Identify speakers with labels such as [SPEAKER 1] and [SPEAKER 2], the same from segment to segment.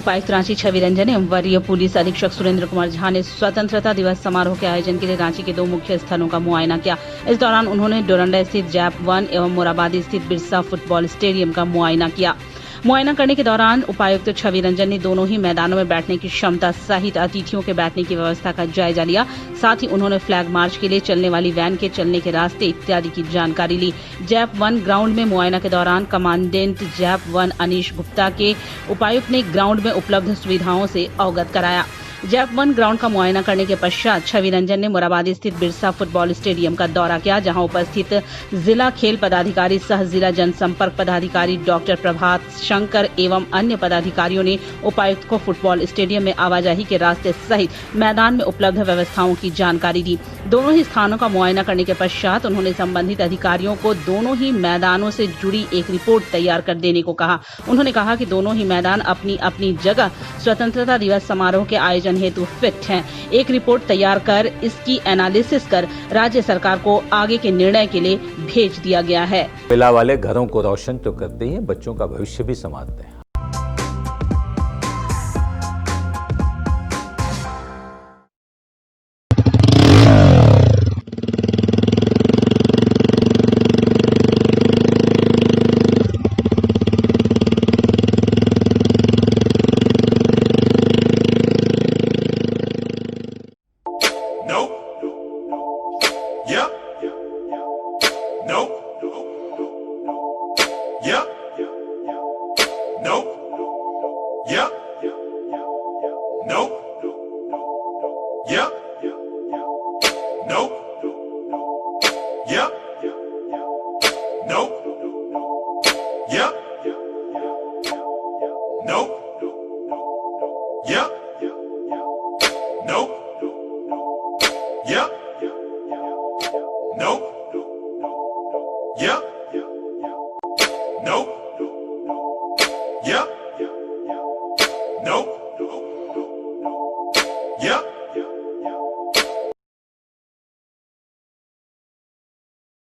[SPEAKER 1] उपायुक्त रांची छवि रंजन एवं वरीय पुलिस अधीक्षक सुरेंद्र कुमार झा ने स्वतंत्रता दिवस समारोह के आयोजन के लिए रांची के 2 मुख्य स्थानों का मुआयना किया। इस दौरान उन्होंने डोरंडा स्थित जैप 1 एवं मोराबादी स्थित बिरसा फुटबॉल स्टेडियम का मुआयना किया। मुआयना करने के दौरान उपायुक्त छवि रंजन ने दोनों ही मैदानों में बैठने की क्षमता सहित अतिथियों के बैठने की व्यवस्था का जायजा लिया। साथ ही उन्होंने फ्लैग मार्च के लिए चलने वाली वैन के चलने के रास्ते इत्यादि की जानकारी ली। जैप 1 ग्राउंड में मुआयना के दौरान कमांडेंट जैप 1 अनीश गुप्ता के उपायुक्त ने ग्राउंड में उपलब्ध सुविधाओं से अवगत कराया। जैप 1 ग्राउंड का मुआयना करने के पश्चात छवि रंजन ने मोराबादी स्थित बिरसा फुटबॉल स्टेडियम का दौरा किया, जहां उपस्थित जिला खेल पदाधिकारी सह जिला जनसंपर्क पदाधिकारी डॉक्टर प्रभात शंकर एवं अन्य पदाधिकारियों ने उपायुक्त को फुटबॉल स्टेडियम में आवाजाही के रास्ते सहित मैदान में उपलब्ध व्यवस्थाओं की जानकारी दी। दोनों ही स्थानों का मुआयना करने के पश्चात उन्होंने संबंधित अधिकारियों को दोनों ही मैदानों से जुड़ी एक रिपोर्ट तैयार कर देने को कहा। उन्होंने कहा कि दोनों ही मैदान अपनी अपनी जगह स्वतंत्रता दिवस समारोह के आयोजन हेतु फिट हैं। एक रिपोर्ट तैयार कर इसकी एनालिसिस कर राज्य सरकार को आगे के निर्णय के लिए भेज दिया गया है।
[SPEAKER 2] महिला वाले घरों को रोशन तो करते ही हैं, बच्चों का भविष्य भी संवारते हैं।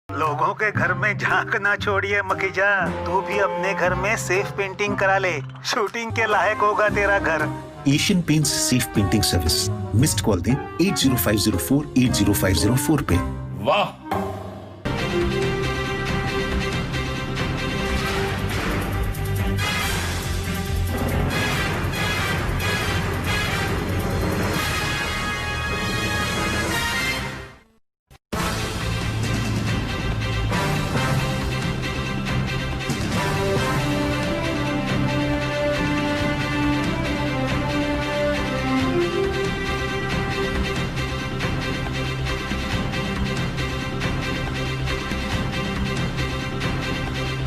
[SPEAKER 3] लोगों के घर में झांक ना छोड़िए मखीजा, तू भी अपने घर में सेफ पेंटिंग करा ले। शूटिंग के लायक होगा तेरा घर।
[SPEAKER 4] Asian paints safe painting service. Missed call दें 8050480504 पे।
[SPEAKER 5] वाह।